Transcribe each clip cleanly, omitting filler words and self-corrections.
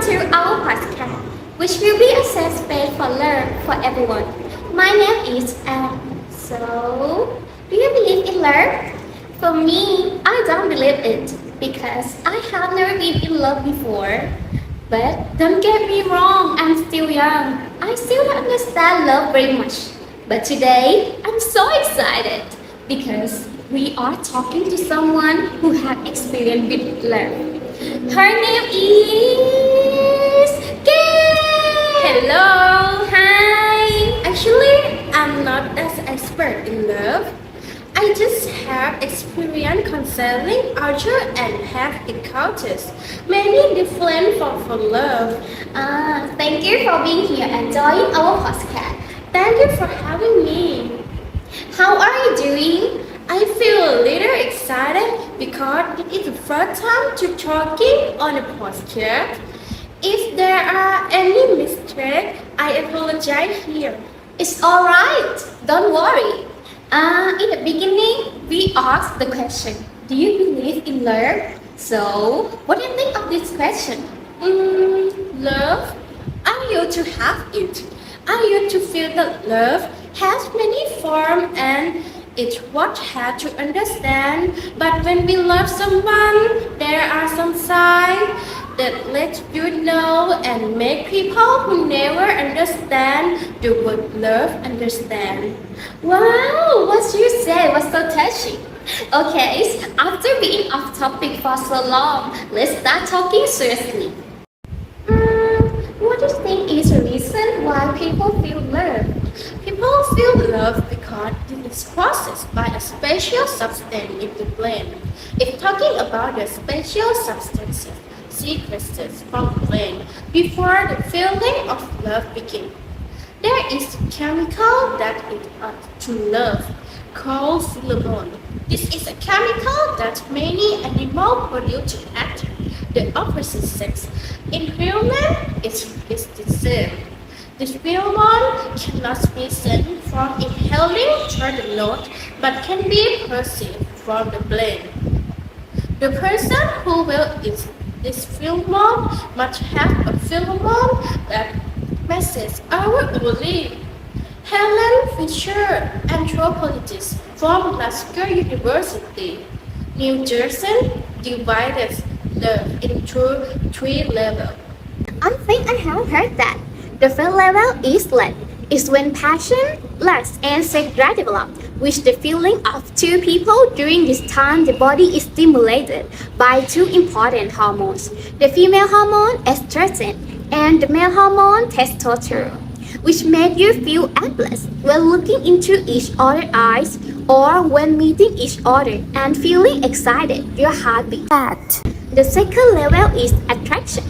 to our podcast, which will be a safe space for love for everyone. My name is Anne. So, do you believe in love? For me, I don't believe it because I have never been in love before. But don't get me wrong, I'm still young. I still don't understand love very much. But today, I'm so excited because we are talking to someone who has experience with love. Her name is Kay. Hello! Hi. Actually, I'm not as expert in love. I just have experience concerning other and have encounters many different forms of love. Thank you for being here and joining our podcast. Thank you for having me. How are you doing? I feel a little excited because it is the first time to talking on a podcast. If there are any mistakes, I apologize here. It's alright, don't worry. In the beginning, we asked the question, do you believe in love? So, what do you think of this question? Love? I used to have it. I used to feel that love has many forms and it's what hard to understand. But when we love someone, there are some signs that let you know and make people who never understand the word love understand. Wow, what you said was so touching. Okay, after being off topic for so long, let's start talking seriously. What do you think is the reason why people feel love? People feel love because it is processed by a special substance in the brain. If talking about the special substances sequences from the brain before the feeling of love begins, there is a chemical that is to love called pheromone. This is a chemical that many animals produce to attract the opposite sex. In humans, it's the same. This pheromone cannot be seen from inhaling through the nose, but can be perceived from the brain. The person who will eat this pheromone must have a pheromone that matches our body. Helen Fisher, anthropologist from Glasgow University, New Jersey, divided love into 3 levels. I think I have heard that. The first level is love. It's when passion, lust, and sex drive develop, which the feeling of two people during this time the body is stimulated by 2 important hormones, the female hormone estrogen and the male hormone testosterone, which make you feel helpless when looking into each other's eyes or when meeting each other and feeling excited, your heart beats fast. The second level is attraction.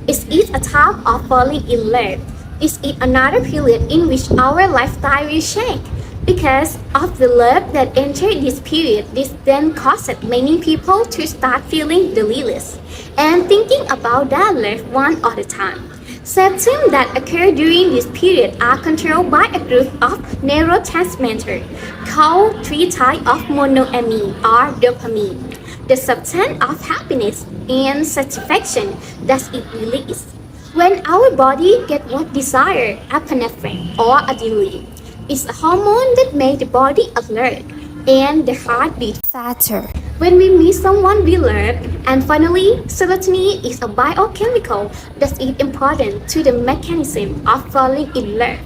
It is a time of falling in love. It is another period in which our lifestyle will change. Because of the love that entered this period, this then caused many people to start feeling delirious and thinking about their loved one all the time. Symptoms that occur during this period are controlled by a group of neurotransmitters called 3 types of monoamine or dopamine, the substance of happiness and satisfaction that it releases. When our body gets what desire, epinephrine or adrenaline, it's a hormone that makes the body alert and the heart beat faster. When we meet someone we love, and finally, serotonin is a biochemical that is important to the mechanism of falling in love,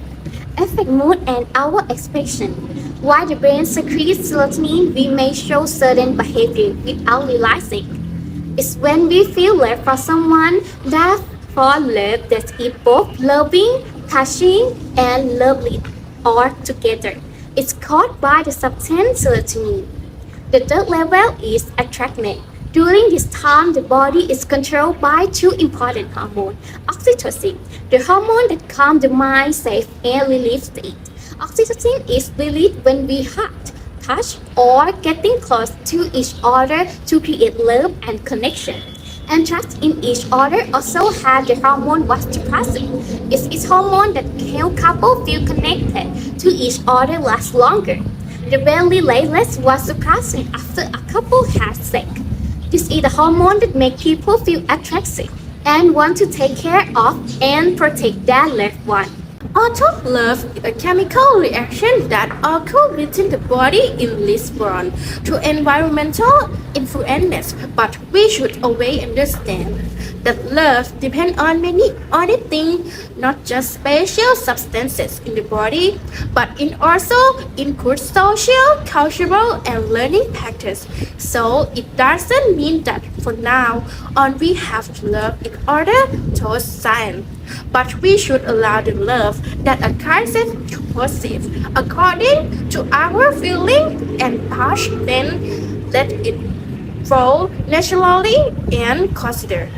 affect mood and our expression. While the brain secretes serotonin, we may show certain behavior without realizing. It's when we feel love for someone that for love that is both loving, touching, and lovely all together. It's caused by the substance serotonin. The third level is attraction. During this time, the body is controlled by 2 important hormones. Oxytocin, the hormone that calms the mind, safe, and relieves it. Oxytocin is released when we hug, touch, or getting close to each other to create love and connection. And trust in each other also has the hormone Wachiraporn. It's hormone that helps couples feel connected to each other last longer. The belly layless was suppressing after a couple has sex. This is the hormone that makes people feel attractive. and want to take care of and protect their loved one. Auto love is a chemical reaction that occurs within the body in response to environmental influences, but we should always understand that love depends on many other things, not just special substances in the body, but it also includes social, cultural, and learning factors. So it doesn't mean that for now on we have to love each other towards science, but we should allow the love that arises to proceed according to our feeling and touch, then let it flow naturally and consider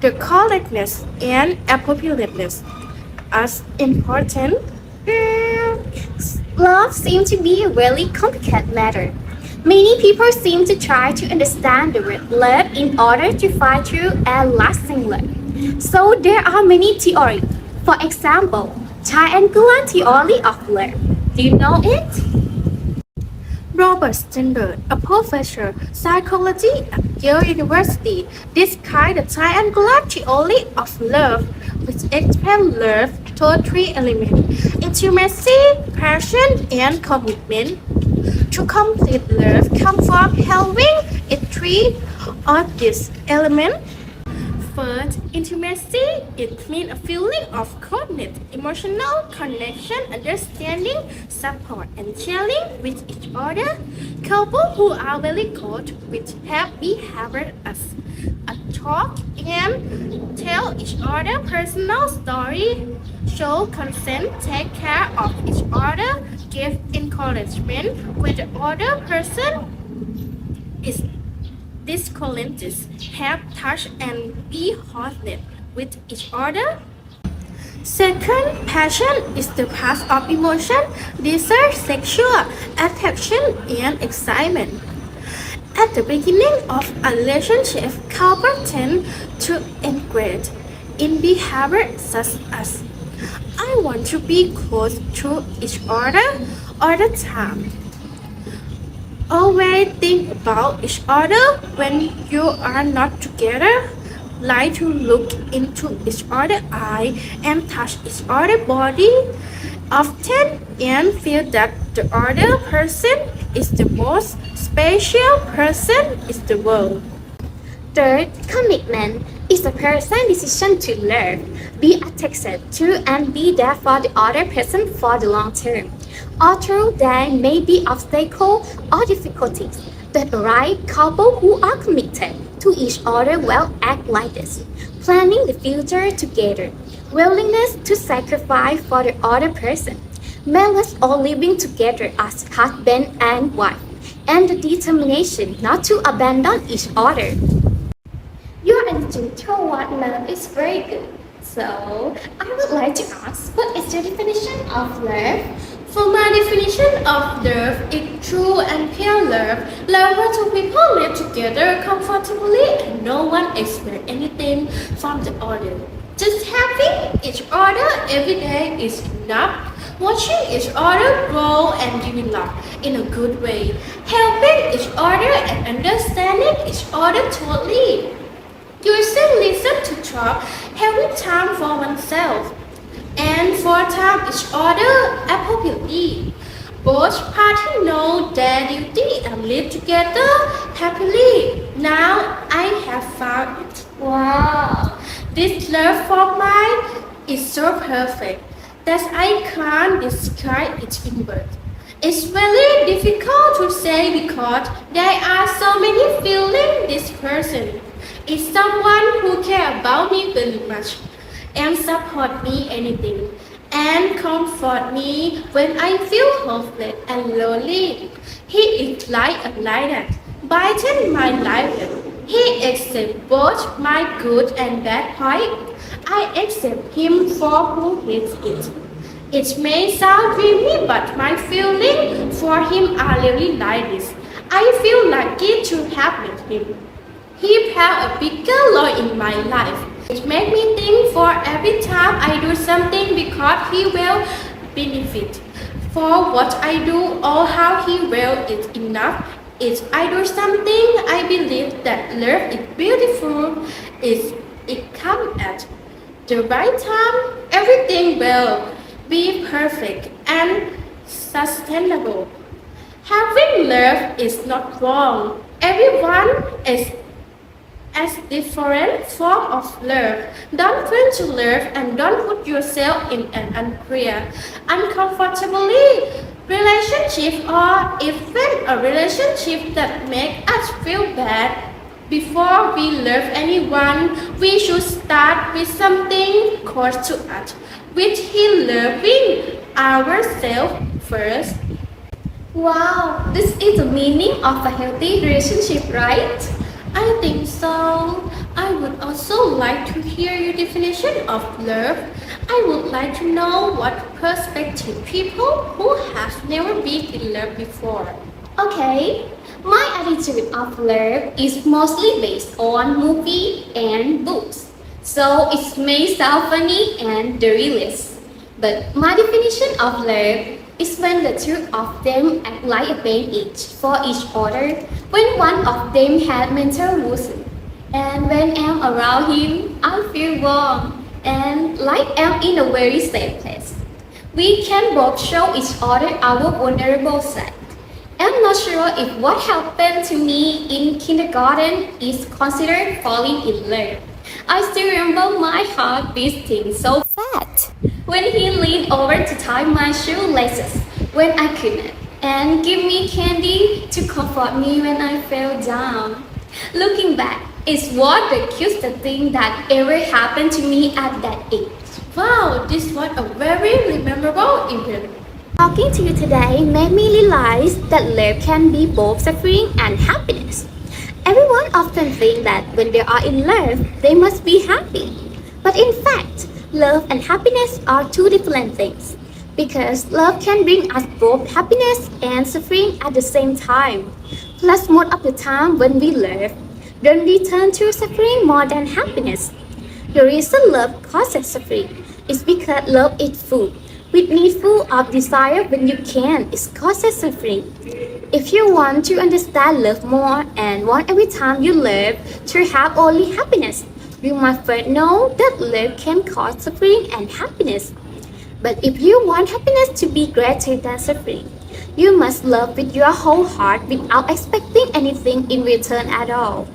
the correctness and appropriateness as important. Love seems to be a really complicated matter. Many people seem to try to understand the word love in order to find true and lasting love. So there are many theories. For example, triangular theory of love. Do you know it? Robert Stender, a professor of psychology at Yale University, described the triangular theory of love, which explains love to three elements: intimacy, passion, and commitment. To complete love comes from having three of these elements. First, intimacy. It means a feeling of closeness, emotional connection, understanding, support, and sharing with each other. Couples who are very close with have behavior as a talk and tell each other personal story, show consent, take care of each other, give encouragement when the other person is discourteous, have touch and be hostile with each other. Second, passion is the path of emotion, desire, sexual attraction, and excitement. At the beginning of a relationship, couples tend to engage in behavior such as I want to be close to each other all the time. Always think about each other when you are not together. Like to look into each other's eye and touch each other's body often and feel that the other person is the most special person in the world. Third, commitment is a person's decision to love, be attached to, and be there for the other person for the long term. Although there may be obstacles or difficulties, the right couple who are committed to each other will act like this, planning the future together, willingness to sacrifice for the other person, marriage or living together as husband and wife, and the determination not to abandon each other. Your attitude toward love is very good. So, I would like to ask, what is your definition of love? For my definition of love is true and pure love. Love where two people live together comfortably and no one expects anything from the other. Just having each other every day is enough. Watching each other grow and develop in a good way. Helping each other and understanding each other totally. Using listen to talk, having time for oneself, and for time each other appropriately. Both parties know their duty and live together happily. Now I have found it. Wow! This love for mine is so perfect that I can't describe it in words. It's very difficult to say because there are so many feelings this person is someone who cares about me very much and support me anything and comfort me when I feel hopeless and lonely. He is like a light that brightens my life. He accepts both my good and bad points. I accept him for who he is. It may sound dreamy, but my feelings for him are really like this. I feel lucky to have met him. He played a bigger role in my life. It makes me think for every time I do something because he will benefit for what I do or how he will is enough. If I do something, I believe that love is beautiful. It's it comes at the right time. Everything will be perfect and sustainable. Having love is not wrong. Everyone is as different form of love. Don't cling to love and don't put yourself in an unclear, uncomfortably relationship or even a relationship that make us feel bad. Before we love anyone, we should start with something close to us, which is loving ourselves first. Wow, this is the meaning of a healthy relationship, right? I think so. I would also like to hear your definition of love. I would like to know what perspective people who have never been in love before. Okay, my attitude of love is mostly based on movie and books, so it may sound funny and delirious. But my definition of love is when the two of them act like a band each for each other, when one of them has mental loosen. And when I'm around him, I feel warm and like I'm in a very safe place. We can both show each other our vulnerable side. I'm not sure if what happened to me in kindergarten is considered falling in love. I still remember my heart beating so fast when he leaned over to tie my shoelaces when I couldn't and give me candy to comfort me when I fell down. Looking back, it's what the cutest thing that ever happened to me at that age. Wow, this was a very memorable event. Talking to you today made me realize that love can be both suffering and happiness. Everyone often thinks that when they are in love, they must be happy. But in fact, love and happiness are two different things. Because love can bring us both happiness and suffering at the same time. Plus, most of the time when we love, then we turn to suffering more than happiness. The reason love causes suffering is because love is full. With need full of desire when you can, it causes suffering. If you want to understand love more and want every time you love to have only happiness, you must first know that love can cause suffering and happiness. But if you want happiness to be greater than suffering, you must love with your whole heart without expecting anything in return at all.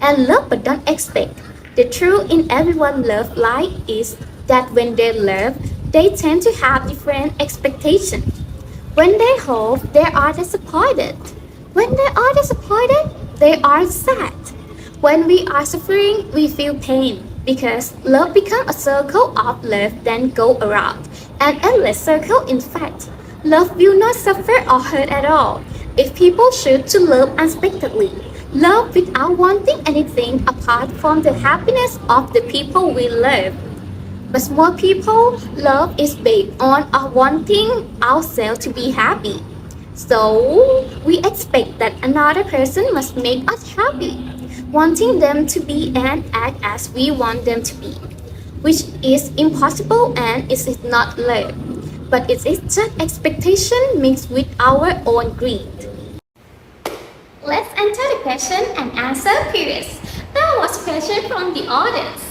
And love but don't expect. The truth in everyone's love life is that when they love, they tend to have different expectations. When they hope, they are disappointed. When they are disappointed, they are sad. When we are suffering, we feel pain because love becomes a circle of love then go around, an endless circle in fact. Love will not suffer or hurt at all if people choose to love unexpectedly. Love without wanting anything apart from the happiness of the people we love. But more people, love is based on our wanting ourselves to be happy. So, we expect that another person must make us happy, wanting them to be and act as we want them to be, which is impossible and it is not love, but it is just expectation mixed with our own greed. Let's enter the question and answer period. That was a question from the audience.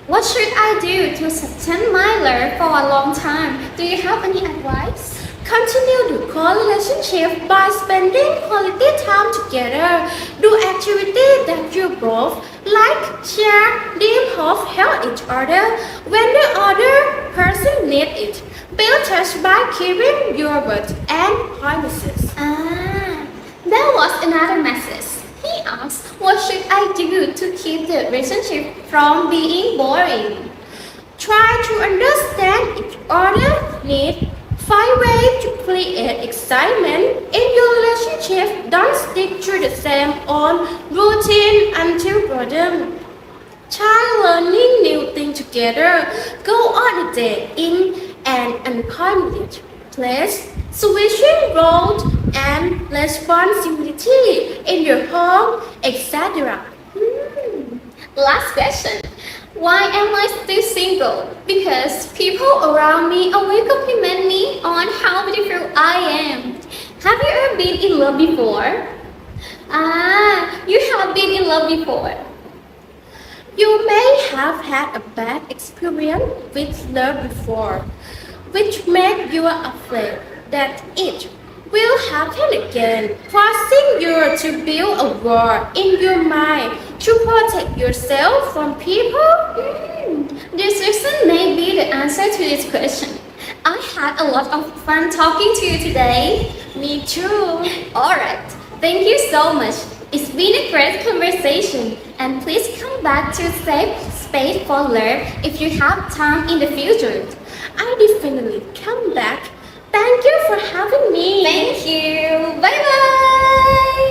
What should I do to sustain my love for a long time? Do you have any advice? Continue the core relationship by spending quality time together. Do activities that you both like, share, dream of, help each other when the other person needs it. Build trust by keeping your words and promises. There was another message. He asked, what should I do to keep the relationship from being boring? Try to understand each other's needs. Find ways to create excitement in your relationship. Don't stick to the same old routine until boredom. Try learning new things together. Go on a date in an unfamiliar place. Switching roles and responsibility in your home, etc. Last question. Why am I still single? Because people around me always compliment me on how beautiful I am. Have you ever been in love before? You have been in love before. You may have had a bad experience with love before, which made you afraid that it will happen again, forcing you to build a wall in your mind to protect yourself from people? This reason may be the answer to this question. I had a lot of fun talking to you today. Me too. Alright, thank you so much. It's been a great conversation, and please come back to Safe Space for Love if you have time in the future. I definitely come back. Thank you for having me. Thank you. Bye bye.